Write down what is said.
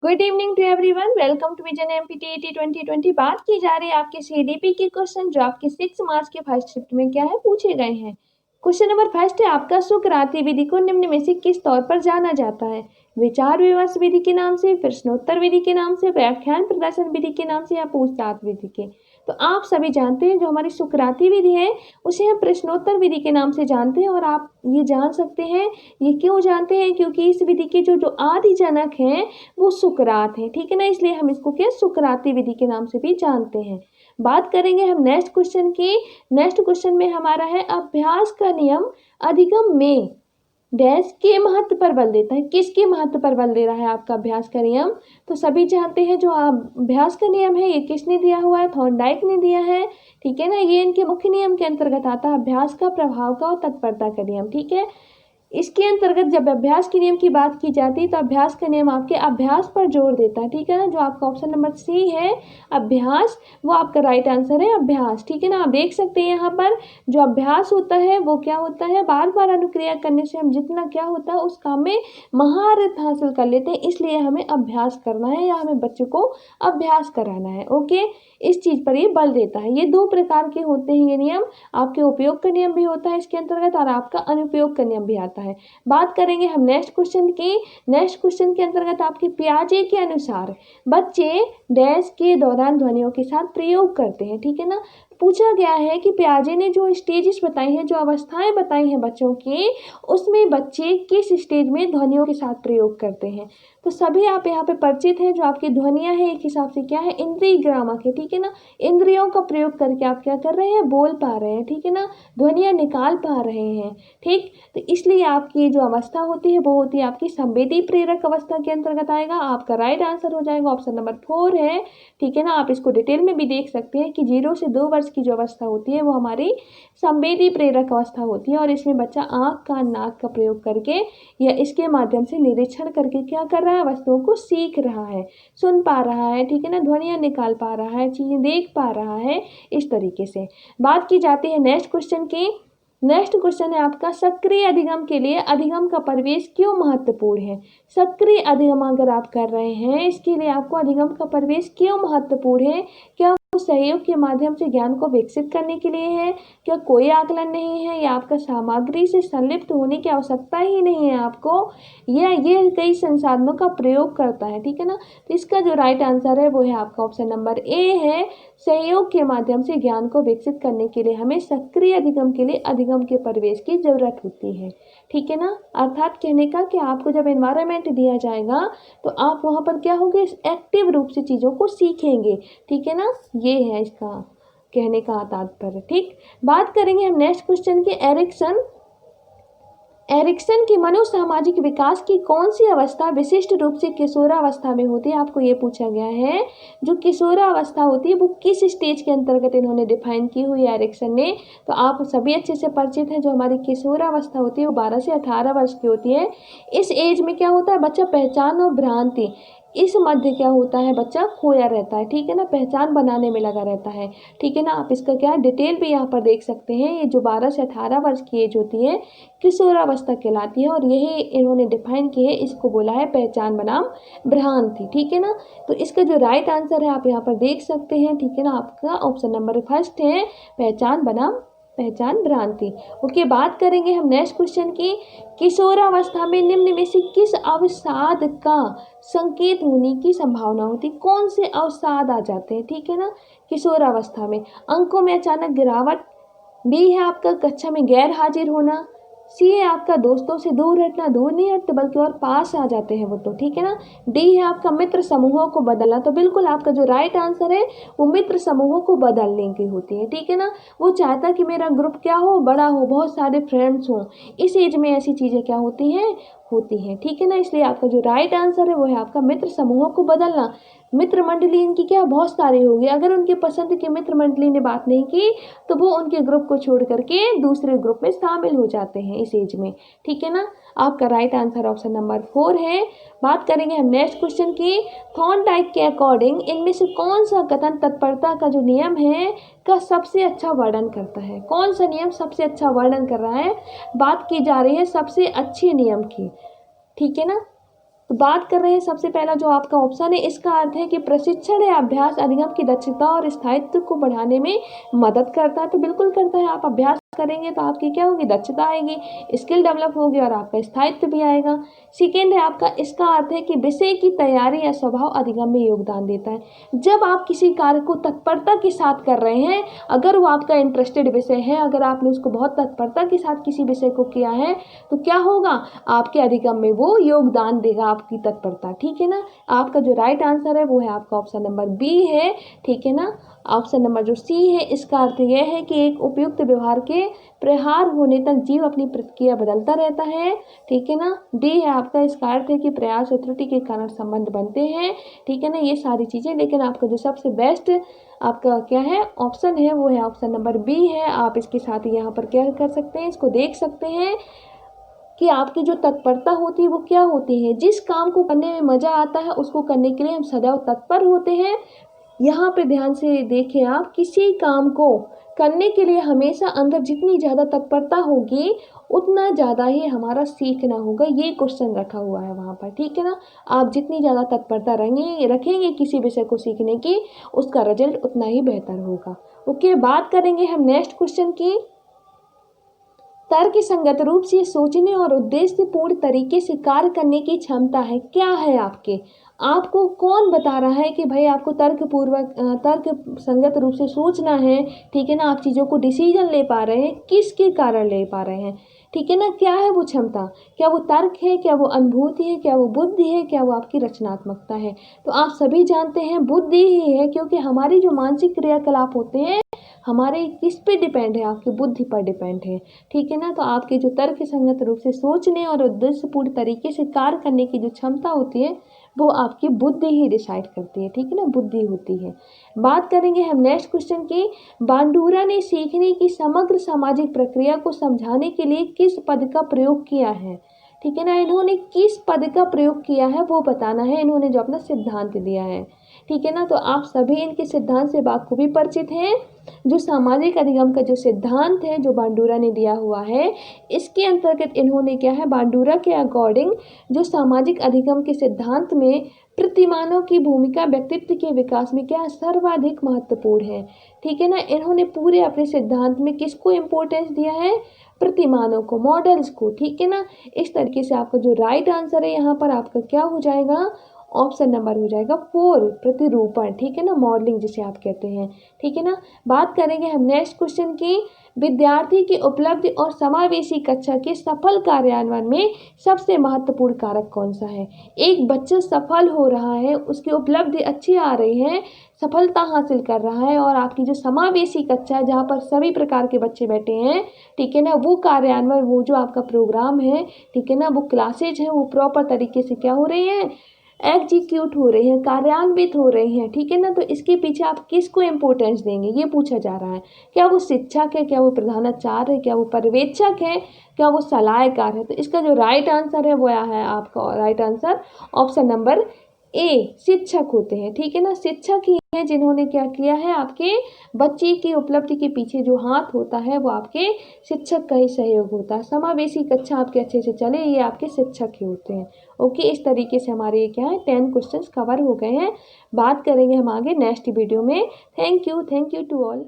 Good evening to everyone, welcome to vision MPTET 2020। बात की जा रही है आपके सीडीपी के क्वेश्चन जो आपके 6 मार्च के फर्स्ट शिफ्ट में क्या है पूछे गए हैं। क्वेश्चन नंबर फर्स्ट है आपका, शुक्राती विधि को निम्न में से किस तौर पर जाना जाता है? विचार विमर्श विधि के नाम से, प्रश्नोत्तर विधि के नाम से, व्याख्यान प्रदर्शन विधि के नाम से या पूछताछ विधि के। तो आप सभी जानते हैं जो हमारी शुक्राती विधि है उसे हम प्रश्नोत्तर विधि के नाम से जानते हैं। और आप ये जान सकते हैं, ये क्यों जानते हैं, क्योंकि इस विधि के जो आदि जनक हैं वो सुकरात है। ठीक है ना, इसलिए हम इसको क्या सुकराती विधि के नाम से भी जानते हैं। बात करेंगे हम नेक्स्ट क्वेश्चन की। नेक्स्ट क्वेश्चन में हमारा है, अभ्यास का नियम अधिगम में डैश के महत्व पर बल देता है। किसके महत्व पर बल दे रहा है आपका अभ्यास का नियम? तो सभी जानते हैं जो अभ्यास का नियम है ये किसने दिया हुआ है? थॉर्नडाइक ने दिया है। ठीक है ना, ये इनके मुख्य नियम के अंतर्गत आता है, अभ्यास का, प्रभाव का और तत्परता का नियम। ठीक है, इसके अंतर्गत जब अभ्यास के नियम की बात की जाती है तो अभ्यास का नियम आपके अभ्यास पर जोर देता है। ठीक है ना, जो आपका ऑप्शन नंबर सी है अभ्यास, वो आपका राइट आंसर है, अभ्यास। ठीक है ना, आप देख सकते हैं यहाँ पर जो अभ्यास होता है वो क्या होता है, बार बार अनुक्रिया करने से हम जितना क्या होता है उस काम में महारत हासिल कर लेते हैं, इसलिए हमें अभ्यास करना है या हमें बच्चों को अभ्यास कराना है। ओके, इस चीज पर ये बल देता है। ये दो प्रकार के होते हैं ये नियम, आपके उपयोग का नियम भी होता है इसके अंतर्गत और आपका अनुपयोग का नियम भी आता है। बात करेंगे हम नेक्स्ट क्वेश्चन की। नेक्स्ट क्वेश्चन के अंतर्गत आपके पियाजे के अनुसार बच्चे डैश के दौरान ध्वनियों के साथ प्रयोग करते हैं। ठीक है ना, पूछा गया है कि पियाजे ने जो स्टेजेस बताई हैं, जो अवस्थाएं बताई हैं बच्चों की, उसमें बच्चे किस स्टेज में ध्वनियों के साथ प्रयोग करते हैं। तो सभी आप यहाँ पे परिचित हैं, जो आपकी ध्वनियाँ हैं एक हिसाब से क्या है, इंद्रिय ग्रामक है। ठीक है ना, इंद्रियों का प्रयोग करके आप क्या कर रहे हैं, बोल पा रहे हैं। ठीक है ना, ध्वनियाँ निकाल पा रहे हैं। ठीक, तो इसलिए आपकी जो अवस्था होती है वो होती है आपकी संवेदी प्रेरक अवस्था के अंतर्गत आएगा। आपका राइट आंसर हो जाएगा ऑप्शन नंबर 4 है। ठीक है ना, आप इसको डिटेल में भी देख सकते हैं कि 0 से 2 वर्ष की जो अवस्था होती है वो हमारी संवेदी प्रेरक अवस्था होती है। और इसमें बच्चा आँख कान नाक का प्रयोग करके या इसके माध्यम से निरीक्षण करके क्या कर रहा है, वस्तुओं को सीख रहा है, सुन पा रहा है। ठीक है ना, ध्वनियाँ निकाल पा रहा है, चीज़ें देख पा रहा है, इस तरीके से। बात की जाती है नेक्स्ट क्वेश्चन की। नेक्स्ट क्वेश्चन है आपका, सक्रिय अधिगम के लिए अधिगम का परिवेश क्यों महत्वपूर्ण है? सक्रिय अधिगम अगर आप कर रहे हैं इसके लिए आपको अधिगम का परिवेश क्यों महत्वपूर्ण है? क्या वो सहयोग के माध्यम से ज्ञान को विकसित करने के लिए है? क्या कोई आकलन नहीं है या आपका सामग्री से संलिप्त होने की आवश्यकता ही नहीं है आपको, या ये कई संसाधनों का प्रयोग करता है? ठीक है ना, तो इसका जो राइट आंसर है वो है आपका ऑप्शन नंबर ए है, सहयोग के माध्यम से ज्ञान को विकसित करने के लिए हमें सक्रिय अधिगम के लिए अधिगम के परिवेश की जरूरत होती है। ठीक है ना, अर्थात कहने का कि आपको जब एनवायरनमेंट दिया जाएगा तो आप वहाँ पर क्या होंगे, एक्टिव रूप से चीज़ों को सीखेंगे। ठीक है ना, ये है इसका कहने का तात्पर्य। ठीक, बात करेंगे हम नेक्स्ट क्वेश्चन की। एरिक्सन की मनोसामाजिक विकास की कौन सी अवस्था विशिष्ट रूप से किशोरावस्था में होती है? आपको ये पूछा गया है, जो किशोरावस्था होती है वो किस स्टेज के अंतर्गत इन्होंने डिफाइन की हुई है एरिक्सन ने? तो आप सभी अच्छे से परिचित हैं, जो हमारी किशोरावस्था होती है वो 12 से 18 वर्ष की होती है। इस एज में क्या होता है, बच्चा पहचान और भ्रांति इस मध्य क्या होता है, बच्चा खोया रहता है। ठीक है ना, पहचान बनाने में लगा रहता है। ठीक है ना, आप इसका क्या डिटेल भी यहाँ पर देख सकते हैं। ये जो 12 से 18 वर्ष की एज होती है किशोरावस्था कहलाती है और यही इन्होंने डिफाइन की है, इसको बोला है पहचान बनाम भ्रांति। ठीक है ना, तो इसका जो राइट आंसर है आप यहाँ पर देख सकते हैं। ठीक है ना, आपका ऑप्शन नंबर फर्स्ट है, पहचान बनाम पहचान भ्रांति। ओके, बात करेंगे हम नेक्स्ट क्वेश्चन की। किशोरावस्था में निम्न में से किस अवसाद का संकेत होने की संभावना होती? कौन से अवसाद आ जाते हैं? ठीक है ना, किशोरावस्था में अंकों में अचानक गिरावट, बी है आपका कक्षा में गैर हाजिर होना, सी है आपका दोस्तों से दूर हटना, दूर नहीं हटते बल्कि और पास आ जाते हैं वो तो। ठीक है ना, डी है आपका मित्र समूहों को बदलना। तो बिल्कुल आपका जो राइट आंसर है वो मित्र समूहों को बदलने की होती है। ठीक है ना, वो चाहता कि मेरा ग्रुप क्या हो, बड़ा हो, बहुत सारे फ्रेंड्स हों। इस एज में ऐसी चीज़ें क्या होती हैं, ठीक है ना, इसलिए आपका जो राइट आंसर है वो है आपका मित्र समूहों को बदलना। मित्र मंडली इनकी क्या बहुत सारी होगी, अगर उनके पसंद की मित्र मंडली ने बात नहीं की तो वो उनके ग्रुप को छोड़ करके दूसरे ग्रुप में शामिल हो जाते हैं इस एज में। ठीक है ना, आपका राइट आंसर ऑप्शन नंबर 4 है। बात करेंगे हम नेक्स्ट क्वेश्चन की। थॉर्नडाइक के अकॉर्डिंग इनमें से कौन सा कथन तत्परता का जो नियम है का सबसे अच्छा वर्णन करता है? कौन सा नियम सबसे अच्छा वर्णन कर रहा है? बात की जा रही है सबसे अच्छे नियम की। ठीक है ना, तो बात कर रहे हैं सबसे पहला जो आपका ऑप्शन है, इसका अर्थ है कि प्रशिक्षण या अभ्यास अधिगम की दक्षता और स्थायित्व को बढ़ाने में मदद करता है। तो बिल्कुल करता है। आप अभ्यास करेंगे तो आपकी क्या होगी, दक्षता आएगी, स्किल डेवलप होगी और आपका स्थायित्व भी आएगा। सेकेंड है आपका, इसका अर्थ है कि विषय की तैयारी या स्वभाव अधिगम में योगदान देता है। जब आप किसी कार्य को तत्परता के साथ कर रहे हैं, अगर वो आपका इंटरेस्टेड विषय है, अगर आपने उसको बहुत तत्परता के साथ किसी विषय को किया है, तो क्या होगा, आपके अधिगम में वो योगदान देगा, आपकी तत्परता। ठीक है ना। आपका जो राइट आंसर है वो है आपका ऑप्शन नंबर बी है। ठीक है ना। ऑप्शन नंबर जो सी है, इसका अर्थ यह है कि एक उपयुक्त व्यवहार के प्रहार होने तक जीव अपनी प्रतिक्रिया बदलता रहता है। ठीक है ना। डी है आपका, इसका अर्थ है कि प्रयास और त्रुटि के कारण संबंध बनते हैं। ठीक है ना। ये सारी चीज़ें, लेकिन आपका जो सबसे बेस्ट आपका क्या है ऑप्शन है, वो है ऑप्शन नंबर बी है। आप इसके साथ यहाँ पर क्या कर सकते हैं, इसको देख सकते हैं कि आपकी जो तत्परता होती है वो क्या होती है। जिस काम को करने में मज़ा आता है उसको करने के लिए हम सदैव तत्पर होते हैं। यहाँ पे ध्यान से देखें, आप किसी काम को करने के लिए हमेशा अंदर जितनी ज़्यादा तत्परता होगी उतना ज़्यादा ही हमारा सीखना होगा। ये क्वेश्चन रखा हुआ है वहाँ पर। ठीक है ना। आप जितनी ज़्यादा तत्परता रखेंगे किसी विषय को सीखने की, उसका रिजल्ट उतना ही बेहतर होगा। ओके, बात करेंगे हम नेक्स्ट क्वेश्चन की। तर्क संगत रूप से सोचने और उद्देश्यपूर्ण तरीके से कार्य करने की क्षमता है, क्या है आपके। आपको कौन बता रहा है कि भाई आपको तर्क संगत रूप से सोचना है। ठीक है ना। आप चीज़ों को डिसीजन ले पा रहे हैं, किसके कारण ले पा रहे हैं। ठीक है ना। क्या है वो क्षमता, क्या वो तर्क है, क्या वो अनुभूति है, क्या वो बुद्धि है, क्या वो आपकी रचनात्मकता है। तो आप सभी जानते हैं बुद्धि ही है, क्योंकि हमारी जो मानसिक क्रियाकलाप होते हैं हमारे किस पे डिपेंड है, आपकी बुद्धि पर डिपेंड है। ठीक है ना। तो आपके जो तर्क संगत रूप से सोचने और उद्देश्यपूर्ण तरीके से कार्य करने की जो क्षमता होती है वो आपकी बुद्धि ही डिसाइड करती है। ठीक है ना, बुद्धि होती है। बात करेंगे हम नेक्स्ट क्वेश्चन की। बांडुरा ने सीखने की समग्र सामाजिक प्रक्रिया को समझाने के लिए किस पद का प्रयोग किया है। ठीक है ना। इन्होंने किस पद का प्रयोग किया है वो बताना है, इन्होंने जो अपना सिद्धांत दिया है। ठीक है ना। तो आप सभी इनके सिद्धांत से बाखूबी परिचित हैं। जो सामाजिक अधिगम का जो सिद्धांत है जो बांडुरा ने दिया हुआ है, इसके अंतर्गत इन्होंने क्या है, बांडुरा के अकॉर्डिंग जो सामाजिक अधिगम के सिद्धांत में प्रतिमानों की भूमिका व्यक्तित्व के विकास में क्या सर्वाधिक महत्वपूर्ण है। ठीक है ना। इन्होंने पूरे अपने सिद्धांत में किसको इम्पोर्टेंस दिया है, प्रतिमानों को, मॉडल्स को। ठीक है ना। इस तरीके से आपका जो राइट आंसर है यहाँ पर आपका क्या हो जाएगा, ऑप्शन नंबर हो जाएगा 4, प्रतिरूपण। ठीक है ना, मॉडलिंग जिसे आप कहते हैं। ठीक है ना। बात करेंगे हम नेक्स्ट क्वेश्चन की। विद्यार्थी की उपलब्धि और समावेशी कक्षा के सफल कार्यान्वयन में सबसे महत्वपूर्ण कारक कौन सा है। एक बच्चा सफल हो रहा है, उसकी उपलब्धि अच्छी आ रही है, सफलता हासिल कर रहा है, और आपकी जो समावेशी कक्षा है जहाँ पर सभी प्रकार के बच्चे बैठे हैं, ठीक है ना, वो कार्यान्वयन, वो जो आपका प्रोग्राम है, ठीक है ना, वो क्लासेज है, वो प्रॉपर तरीके से क्या हो रही हैं, एग्जीक्यूट हो रही हैं, कार्यान्वित हो रही हैं। ठीक है ना। तो इसके पीछे आप किसको इम्पोर्टेंस देंगे, ये पूछा जा रहा है। क्या वो शिक्षक है, क्या वो प्रधानाचार्य है, क्या वो पर्यवेक्षक है, क्या वो सलाहकार है। तो इसका जो राइट आंसर है वो है आपका right answer option number A, शिक्षक होते हैं। ठीक है ना। शिक्षक ही हैं जिन्होंने क्या किया है, आपके बच्चे की उपलब्धि के पीछे जो हाथ होता है वो आपके शिक्षक का ही सहयोग होता है। समावेशी कक्षा आपके अच्छे से चले, ये आपके शिक्षक ही होते हैं। ओके, इस तरीके से हमारे ये क्या है 10 क्वेश्चंस कवर हो गए हैं। बात करेंगे हम आगे नेक्स्ट वीडियो में। Thank you to all.